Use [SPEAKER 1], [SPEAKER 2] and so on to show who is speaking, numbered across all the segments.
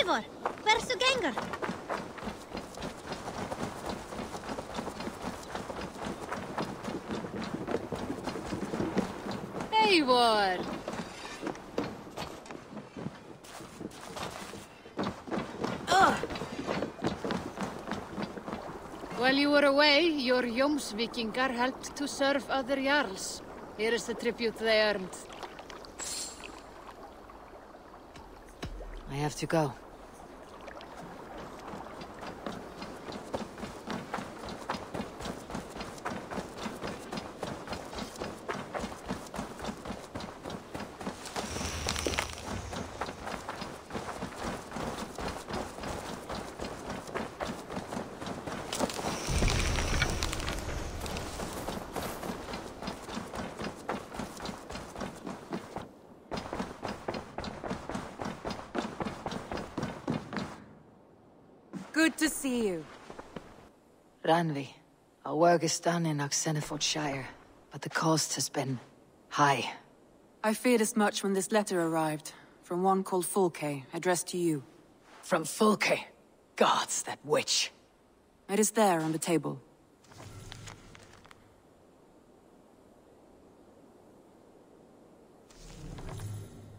[SPEAKER 1] Eivor, hversu gengur?
[SPEAKER 2] Eivor! While you were away, your Jómsvíkingar helped to serve other Jarls. Here is the tribute they earned.
[SPEAKER 3] I have to go.
[SPEAKER 4] Good to see you.
[SPEAKER 3] Randvi, our work is done in Oxenefordscire, but the cost has been high.
[SPEAKER 4] I feared as much when this letter arrived, from one called Fulke, addressed to you.
[SPEAKER 3] From Fulke? Gods, that witch.
[SPEAKER 4] It is there on the table.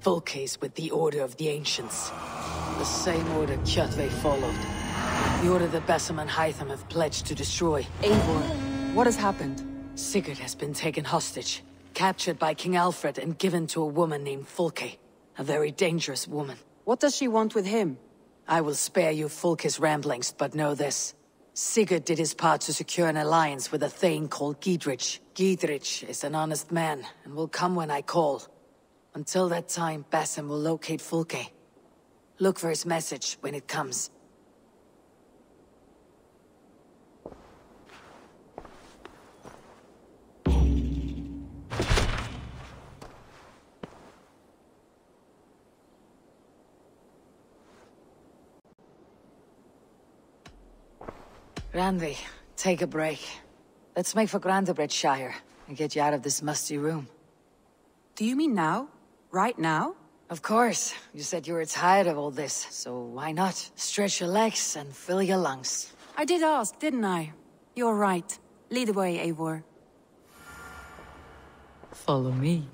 [SPEAKER 3] Fulke's with the Order of the Ancients. The same order Kjotve followed. The order that Basim and Hytham have pledged to destroy.
[SPEAKER 4] Eivor, what has happened?
[SPEAKER 3] Sigurd has been taken hostage, captured by King Alfred and given to a woman named Fulke. A very dangerous woman.
[SPEAKER 4] What does she want with him?
[SPEAKER 3] I will spare you Fulke's ramblings, but know this. Sigurd did his part to secure an alliance with a thane called Gidrich. Gidrich is an honest man, and will come when I call. Until that time, Basim will locate Fulke. Look for his message when it comes. Randvi, take a break. Let's make for Grandabredshire and get you out of this musty room.
[SPEAKER 4] Do you mean now? Right now?
[SPEAKER 3] Of course. You said you were tired of all this, so why not? Stretch your legs and fill your lungs.
[SPEAKER 4] I did ask, didn't I? You're right. Lead the way, Eivor.
[SPEAKER 3] Follow me.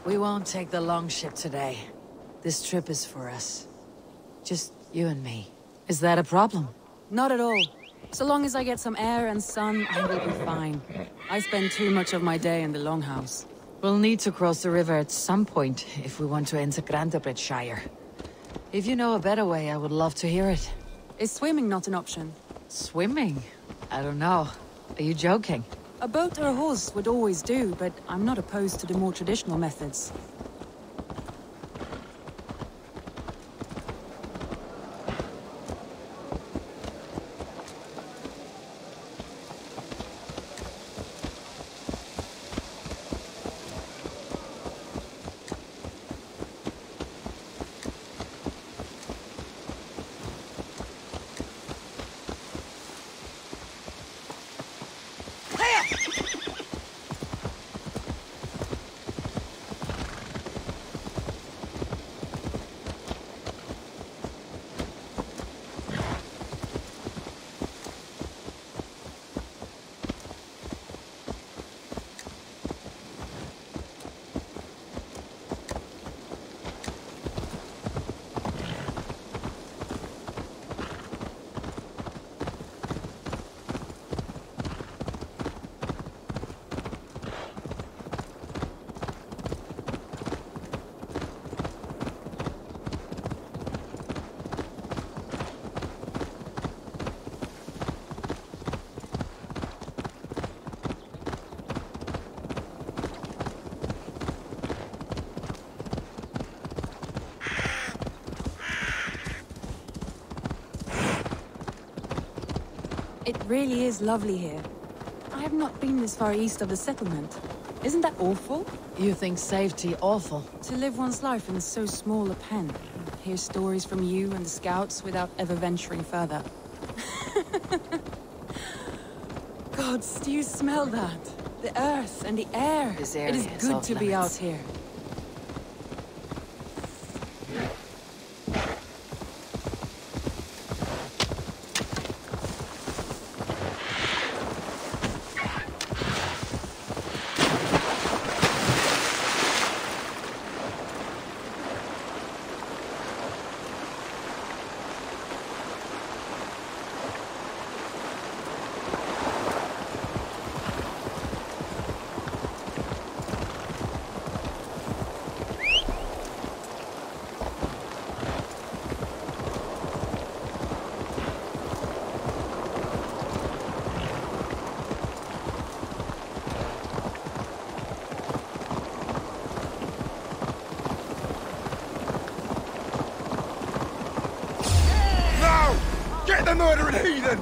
[SPEAKER 3] We won't take the long ship today. This trip is for us. Just you and me. Is that a problem?
[SPEAKER 4] Not at all. So long as I get some air and sun, I will be fine. I spend too much of my day in the Longhouse.
[SPEAKER 3] We'll need to cross the river at some point if we want to enter Grandabredshire. If you know a better way, I would love to hear it.
[SPEAKER 4] Is swimming not an option?
[SPEAKER 3] Swimming? I don't know. Are you joking?
[SPEAKER 4] A boat or a horse would always do, but I'm not opposed to the more traditional methods. It really is lovely here. I have not been this far east of the settlement. Isn't that awful?
[SPEAKER 3] You think safety awful?
[SPEAKER 4] To live one's life in so small a pen. Hear stories from you and the scouts without ever venturing further. God, gods, do you smell that? The earth and the air.
[SPEAKER 3] This
[SPEAKER 4] It
[SPEAKER 3] area
[SPEAKER 4] is
[SPEAKER 3] is
[SPEAKER 4] good
[SPEAKER 3] off
[SPEAKER 4] to be out
[SPEAKER 3] limits.
[SPEAKER 4] here.
[SPEAKER 1] Get the murdering heathen!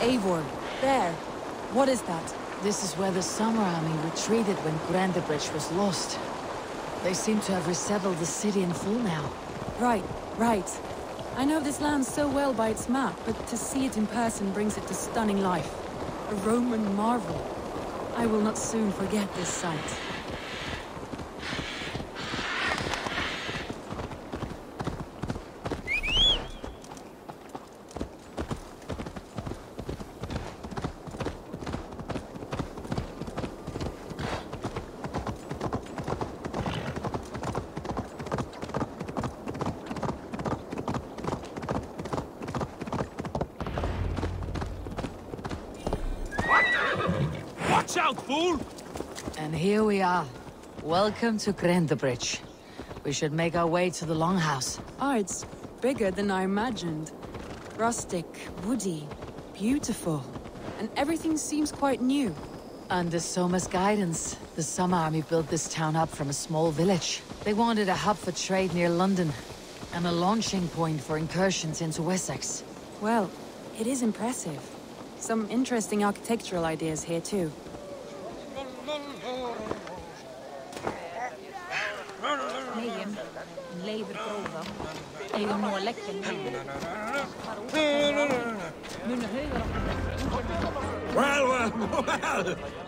[SPEAKER 4] Eivor, there. What is that?
[SPEAKER 3] This is where the Summer Army retreated when Grandebridge was lost. They seem to have resettled the city in full now.
[SPEAKER 4] Right, right. I know this land so well by its map, but to see it in person brings it to stunning life. A Roman marvel. I will not soon forget this sight.
[SPEAKER 1] Watch out, fool!
[SPEAKER 3] And here we are. Welcome to Grandebridge. We should make our way to the Longhouse.
[SPEAKER 4] Ah, it's bigger than I imagined. Rustic, woody, beautiful. And everything seems quite new.
[SPEAKER 3] Under Soma's guidance, the Summer Army built this town up from a small village. They wanted a hub for trade near London, and a launching point for incursions into Wessex.
[SPEAKER 4] Well, it is impressive. Some interesting architectural ideas here too.
[SPEAKER 5] Well,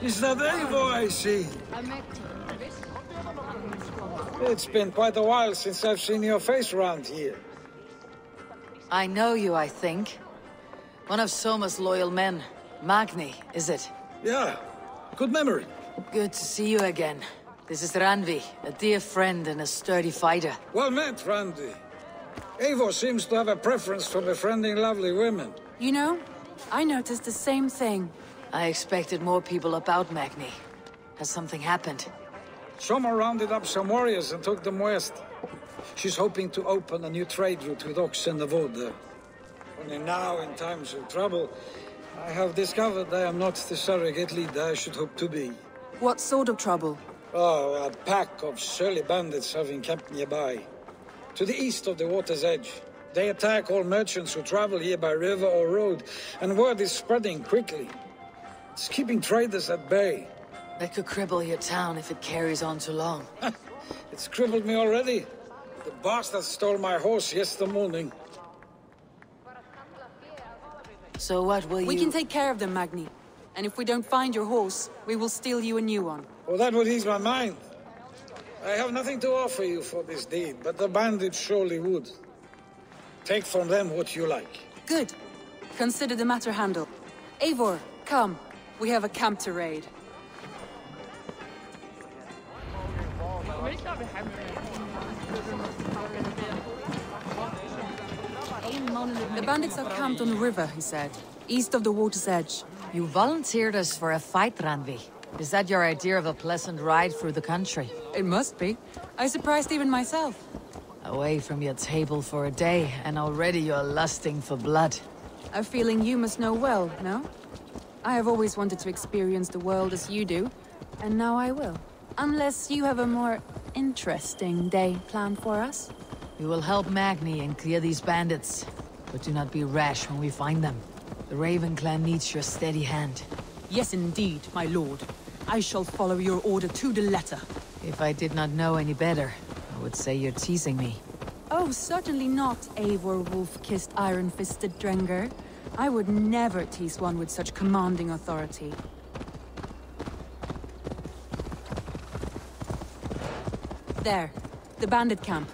[SPEAKER 5] is that Eivor I see? It's been quite a while since I've seen your face around here.
[SPEAKER 3] I know you, I think. One of Soma's loyal men. Magni, is it?
[SPEAKER 5] Yeah, good memory.
[SPEAKER 3] Good to see you again. This is Randvi, a dear friend and a sturdy fighter.
[SPEAKER 5] Well met, Randy. Eivor seems to have a preference for befriending lovely women.
[SPEAKER 4] You know, I noticed the same thing.
[SPEAKER 3] I expected more people about Magni. Has something happened?
[SPEAKER 5] Soma rounded up some warriors and took them west. She's hoping to open a new trade route with Oxenefordscire. Only now, in times of trouble, I have discovered I am not the surrogate leader I should hope to be.
[SPEAKER 4] What sort of trouble?
[SPEAKER 5] Oh, a pack of surly bandits have encamped nearby. To the east of the water's edge. They attack all merchants who travel here by river or road, and word is spreading quickly. It's keeping traders at bay.
[SPEAKER 3] That could cripple your town if it carries on too long.
[SPEAKER 5] It's crippled me already. The bastard stole my horse yesterday morning.
[SPEAKER 3] So what will you...
[SPEAKER 4] We can take care of them, Magni. And if we don't find your horse, we will steal you a new one.
[SPEAKER 5] Well, that would ease my mind. I have nothing to offer you for this deed, but the bandits surely would. Take from them what you like.
[SPEAKER 4] Good. Consider the matter handled. Eivor, come. We have a camp to raid. The bandits are camped on the river, he said. East of the water's edge.
[SPEAKER 3] You volunteered us for a fight, Randvi. Is that your idea of a pleasant ride through the country?
[SPEAKER 4] It must be. I surprised even myself.
[SPEAKER 3] Away from your table for a day, and already you're lusting for blood.
[SPEAKER 4] A feeling you must know well, no? I have always wanted to experience the world as you do, and now I will. Unless you have a more interesting day planned for us.
[SPEAKER 3] We will help Magni and clear these bandits. But do not be rash when we find them. The Raven clan needs your steady hand.
[SPEAKER 4] Yes, indeed, my lord. I shall follow your order to the letter.
[SPEAKER 3] If I did not know any better, I would say you're teasing me.
[SPEAKER 4] Oh, certainly not, Eivor wolf-kissed iron-fisted Drenger. I would never tease one with such commanding authority. There, the bandit camp.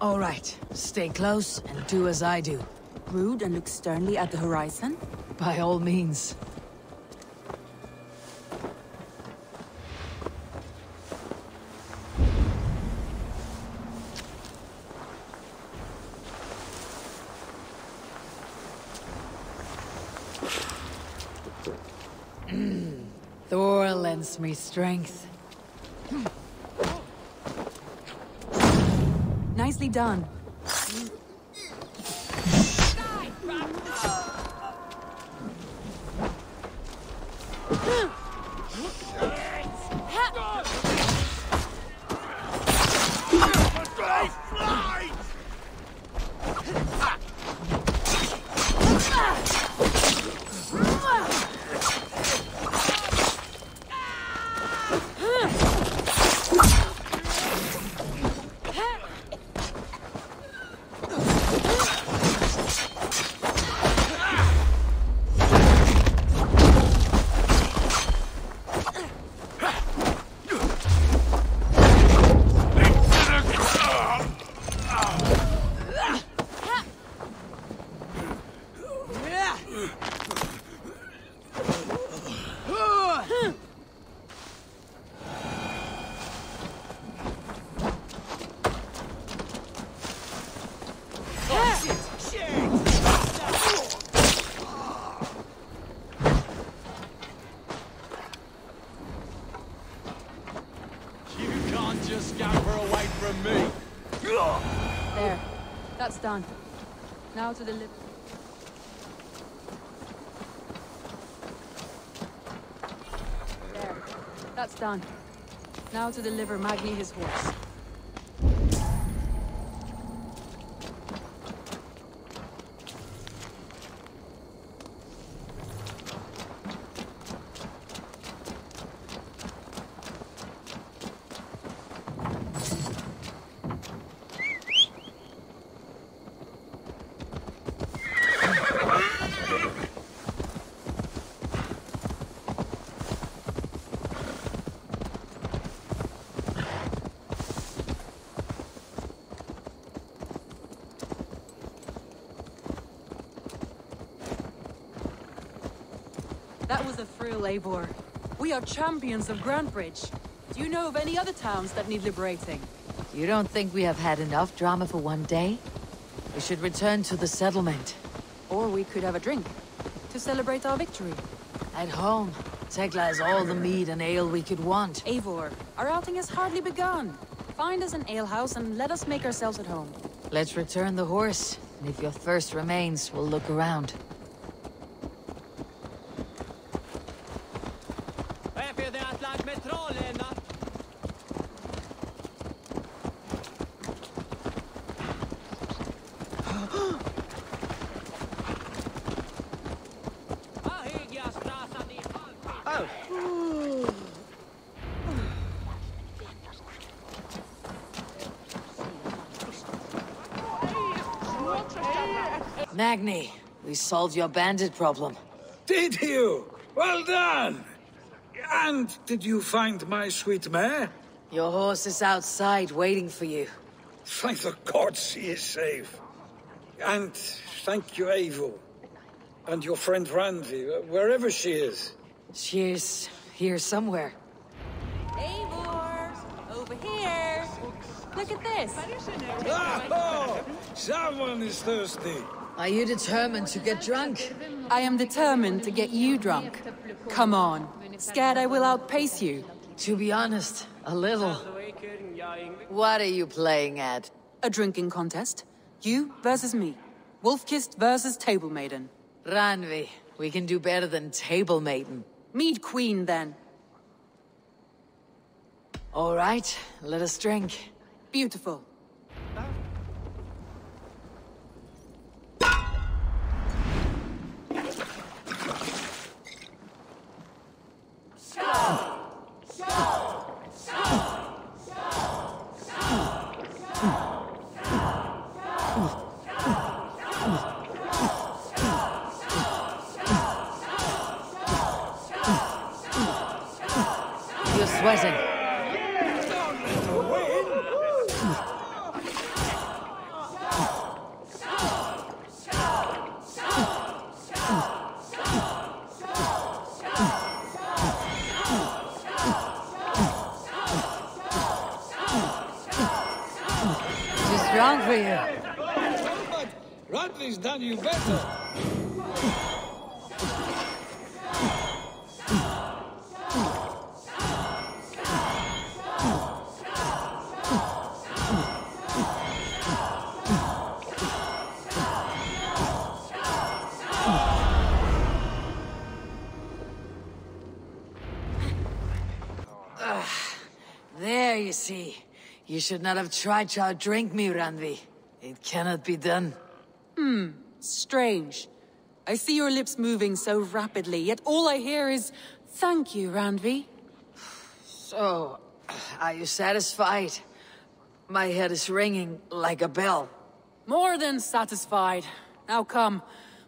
[SPEAKER 3] All right, stay close and do as I do.
[SPEAKER 4] Brood and look sternly at the horizon?
[SPEAKER 3] By all means. Thor lends me strength.
[SPEAKER 4] Nicely done. There. That's done. Now to the lip. There. That's done. Now to deliver Magni his horse. That was a thrill, Eivor. We are champions of Grantebridge. Do you know of any other towns that need liberating?
[SPEAKER 3] You don't think we have had enough drama for one day? We should return to the settlement.
[SPEAKER 4] Or we could have a drink, to celebrate our victory.
[SPEAKER 3] At home, Tekla has all the mead and ale we could want.
[SPEAKER 4] Eivor, our outing has hardly begun. Find us an alehouse and let us make ourselves at home.
[SPEAKER 3] Let's return the horse, and if your thirst remains, we'll look around. Magni, we solved your bandit problem.
[SPEAKER 5] Did you? Well done! And did you find my sweet mare?
[SPEAKER 3] Your horse is outside waiting for you.
[SPEAKER 5] Thank the gods she is safe. And thank you, Eivor. And your friend Randvi, wherever she is.
[SPEAKER 3] She is here somewhere.
[SPEAKER 4] Eivor! Over here! Look at this!
[SPEAKER 5] Oh, someone is thirsty.
[SPEAKER 3] Are you determined to get drunk?
[SPEAKER 4] I am determined to get you drunk. Come on. Scared I will outpace you?
[SPEAKER 3] To be honest, a little. What are you playing at?
[SPEAKER 4] A drinking contest. You versus me. Wolf-kissed versus Table Maiden.
[SPEAKER 3] Ranvi, we can do better than Table Maiden.
[SPEAKER 4] Mead Queen, then.
[SPEAKER 3] All right, let us drink.
[SPEAKER 4] Beautiful.
[SPEAKER 3] You're sweating. Too strong for you.
[SPEAKER 5] But Randvi's done you better.
[SPEAKER 3] There, you see. You should not have tried to outdrink me, Randvi. It cannot be done.
[SPEAKER 4] Strange. I see your lips moving so rapidly, yet all I hear is, "Thank you, Randvi."
[SPEAKER 3] So, are you satisfied? My head is ringing like a bell.
[SPEAKER 4] More than satisfied. Now come,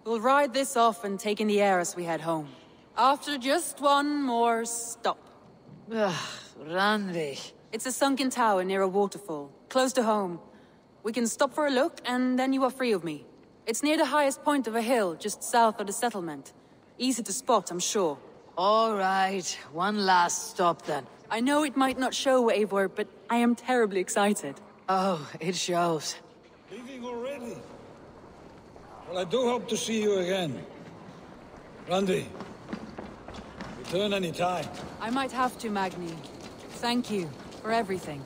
[SPEAKER 4] we'll ride this off and take in the air as we head home. After just one more stop.
[SPEAKER 3] Randvi.
[SPEAKER 4] It's a sunken tower near a waterfall, close to home. We can stop for a look, and then you are free of me. It's near the highest point of a hill, just south of the settlement. Easy to spot, I'm sure.
[SPEAKER 3] All right, one last stop then.
[SPEAKER 4] I know it might not show, Eivor, but I am terribly excited.
[SPEAKER 3] Oh, it shows.
[SPEAKER 5] Leaving already? Well, I do hope to see you again. Randvi, return any time.
[SPEAKER 4] I might have to, Magni. Thank you for everything.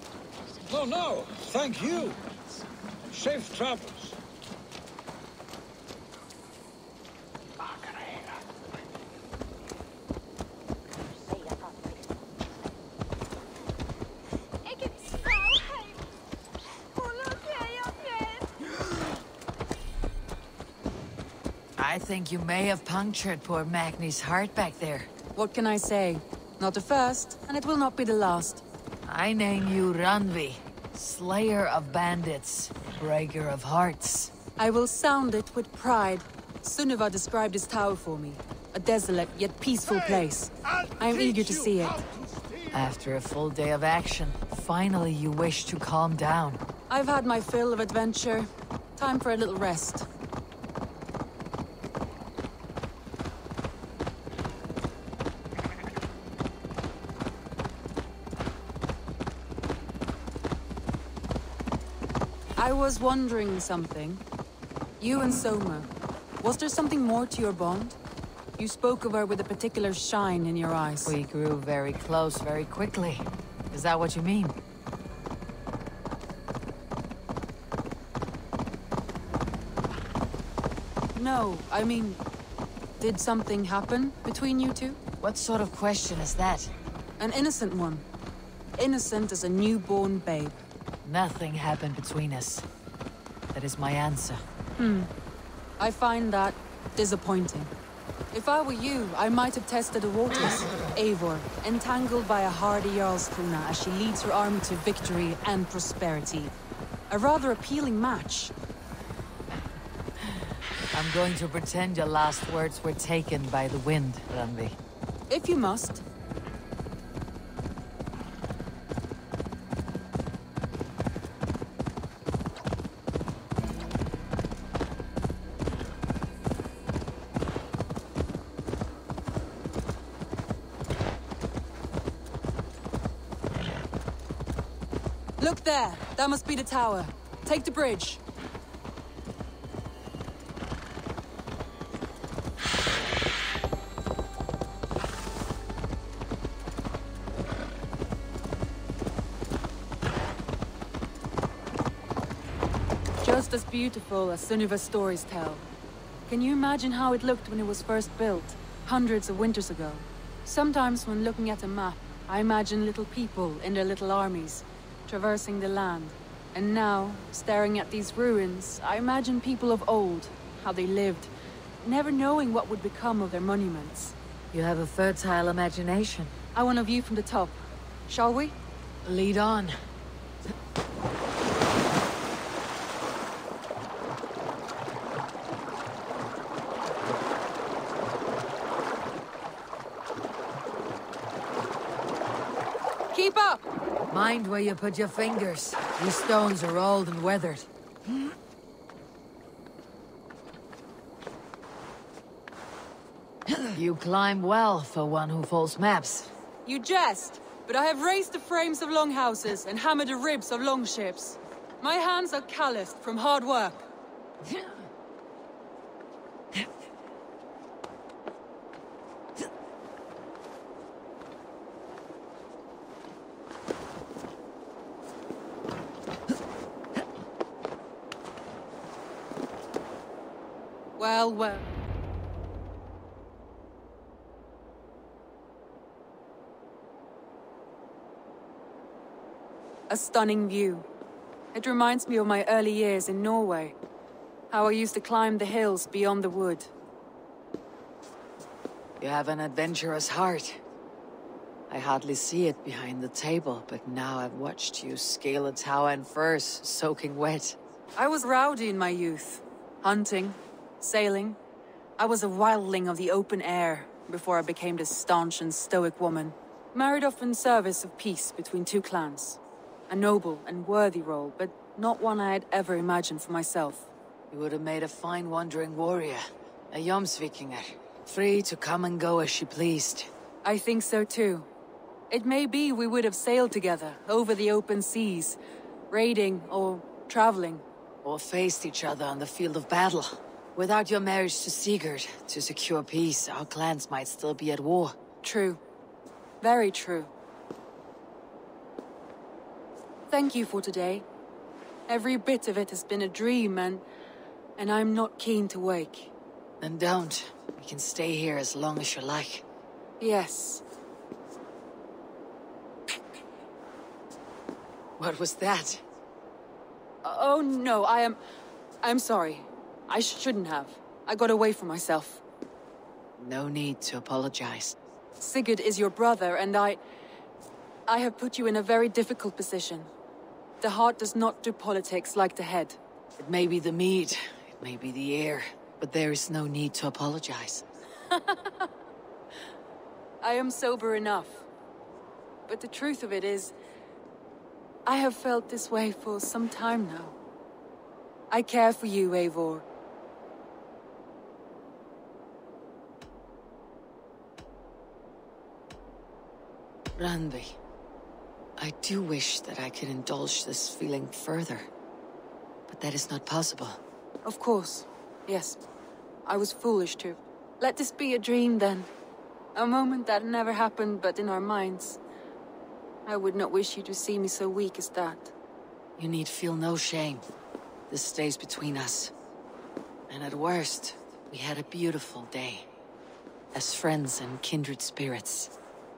[SPEAKER 5] No, thank you. Safe travels.
[SPEAKER 3] I think you may have punctured poor Magni's heart back there.
[SPEAKER 4] What can I say? Not the first, and it will not be the last.
[SPEAKER 3] I name you Randvi, Slayer of Bandits, Breaker of Hearts.
[SPEAKER 4] I will sound it with pride. Sunniva described this tower for me. A desolate yet peaceful place. I am eager to see it.
[SPEAKER 3] After a full day of action, finally you wish to calm down.
[SPEAKER 4] I've had my fill of adventure. Time for a little rest. I was wondering something. You and Soma, was there something more to your bond? You spoke of her with a particular shine in your eyes.
[SPEAKER 3] We grew very close very quickly. Is that what you mean?
[SPEAKER 4] No, I mean, did something happen between you two?
[SPEAKER 3] What sort of question is that?
[SPEAKER 4] An innocent one. Innocent as a newborn babe.
[SPEAKER 3] Nothing happened between us. That is my answer.
[SPEAKER 4] I find that disappointing. If I were you, I might have tested the waters. Eivor, entangled by a hardy Jarlskona as she leads her army to victory and prosperity. A rather appealing match.
[SPEAKER 3] I'm going to pretend your last words were taken by the wind, Randvi.
[SPEAKER 4] If you must. Look there! That must be the tower. Take the bridge. Just as beautiful as Sunniva's stories tell. Can you imagine how it looked when it was first built, hundreds of winters ago? Sometimes when looking at a map, I imagine little people in their little armies, traversing the land. And now, staring at these ruins, I imagine people of old, how they lived, never knowing what would become of their monuments.
[SPEAKER 3] You have a fertile imagination.
[SPEAKER 4] I want a view from the top. Shall we?
[SPEAKER 3] Lead on.
[SPEAKER 4] Keep up!
[SPEAKER 3] Mind where you put your fingers. These stones are old and weathered. You climb well for one who folds maps.
[SPEAKER 4] You jest, but I have raised the frames of longhouses and hammered the ribs of longships. My hands are calloused from hard work. Well, well. A stunning view. It reminds me of my early years in Norway. How I used to climb the hills beyond the wood.
[SPEAKER 3] You have an adventurous heart. I hardly see it behind the table, but now I've watched you scale a tower in furs, soaking wet.
[SPEAKER 4] I was rowdy in my youth. Hunting, sailing. I was a wildling of the open air before I became this staunch and stoic woman. Married off in service of peace between two clans. A noble and worthy role, but not one I had ever imagined for myself.
[SPEAKER 3] You would have made a fine wandering warrior. A Jomsvikinger. Free to come and go as she pleased.
[SPEAKER 4] I think so too. It may be we would have sailed together, over the open seas. Raiding, or traveling.
[SPEAKER 3] Or faced each other on the field of battle. Without your marriage to Sigurd, to secure peace, our clans might still be at war.
[SPEAKER 4] True. Very true. Thank you for today. Every bit of it has been a dream, and I'm not keen to wake.
[SPEAKER 3] Then don't. We can stay here as long as you like.
[SPEAKER 4] Yes.
[SPEAKER 3] What was that?
[SPEAKER 4] Oh no, I'm sorry. I shouldn't have. I got away from myself.
[SPEAKER 3] No need to apologize.
[SPEAKER 4] Sigurd is your brother, and I have put you in a very difficult position. The heart does not do politics like the head.
[SPEAKER 3] It may be the mead, it may be the air, but there is no need to apologize.
[SPEAKER 4] I am sober enough. But the truth of it is, I have felt this way for some time now. I care for you, Eivor.
[SPEAKER 3] Randvi, I do wish that I could indulge this feeling further. But that is not possible.
[SPEAKER 4] Of course. Yes. I was foolish to. Let this be a dream, then. A moment that never happened but in our minds. I would not wish you to see me so weak as that.
[SPEAKER 3] You need feel no shame. This stays between us. And at worst, we had a beautiful day. As friends and kindred spirits.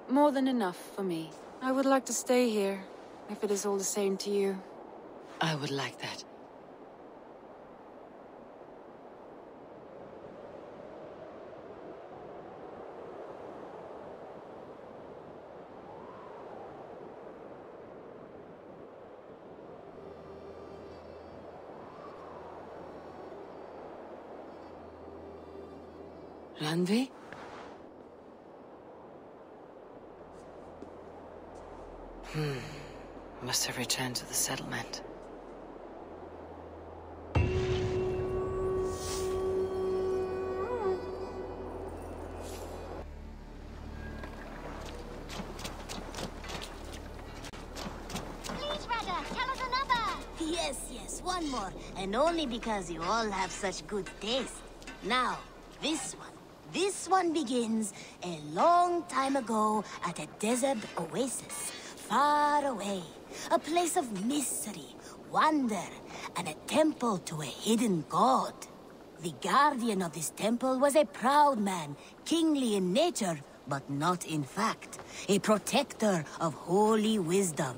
[SPEAKER 4] More than enough for me. I would like to stay here, if it is all the same to you.
[SPEAKER 3] I would like that. Randvi? Must have returned to the settlement.
[SPEAKER 6] Yes, one more. And only because you all have such good taste. Now, this one begins a long time ago at a desert oasis, far away. A place of mystery, wonder, and a temple to a hidden god. The guardian of this temple was a proud man, kingly in nature, but not in fact, a protector of holy wisdom.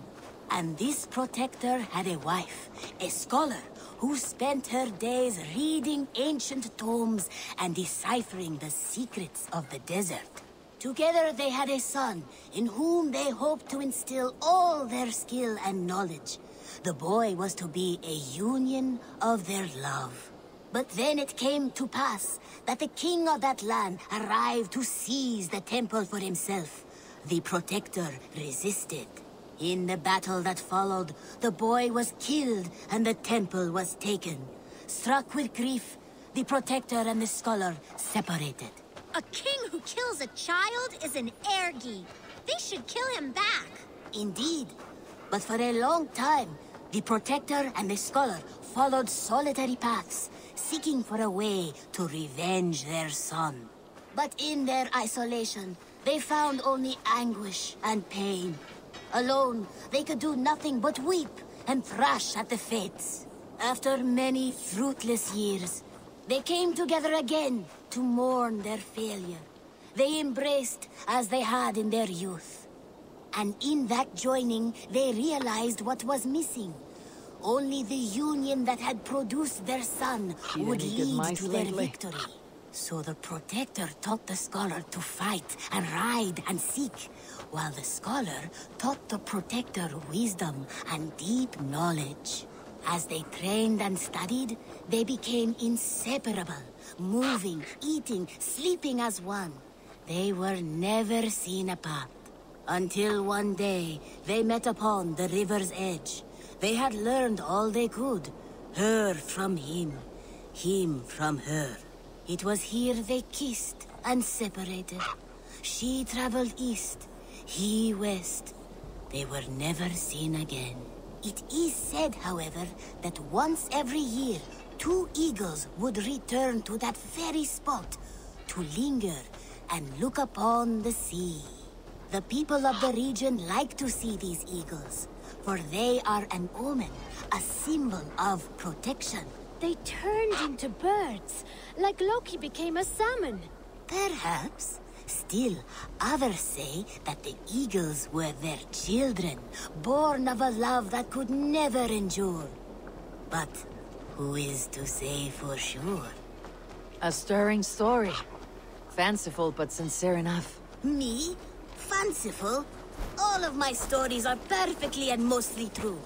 [SPEAKER 6] And this protector had a wife, a scholar, who spent her days reading ancient tomes and deciphering the secrets of the desert. Together they had a son, in whom they hoped to instill all their skill and knowledge. The boy was to be a union of their love. But then it came to pass that the king of that land arrived to seize the temple for himself. The protector resisted. In the battle that followed, the boy was killed and the temple was taken. Struck with grief, the protector and the scholar separated.
[SPEAKER 7] A king who kills a child is an ergi. They should kill him back.
[SPEAKER 6] Indeed. But for a long time, the protector and the scholar followed solitary paths, seeking for a way to revenge their son. But in their isolation, they found only anguish and pain. Alone, they could do nothing but weep and thrash at the fates. After many fruitless years, they came together again to mourn their failure. They embraced as they had in their youth. And in that joining, they realized what was missing. Only the union that had produced their son would lead to their victory. So the protector taught the scholar to fight and ride and seek, while the scholar taught the protector wisdom and deep knowledge. As they trained and studied, they became inseparable, moving, eating, sleeping as one. They were never seen apart. Until one day, they met upon the river's edge. They had learned all they could, her from him from her. It was here they kissed and separated. She traveled east, he west. They were never seen again. It is said, however, that once every year, 2 eagles would return to that very spot to linger and look upon the sea. The people of the region like to see these eagles, for they are an omen, a symbol of protection.
[SPEAKER 7] They turned into birds, like Loki became a salmon.
[SPEAKER 6] Perhaps. Still, others say that the eagles were their children, born of a love that could never endure. But who is to say for sure?
[SPEAKER 3] A stirring story. Fanciful but sincere enough.
[SPEAKER 6] Me? Fanciful? All of my stories are perfectly and mostly true.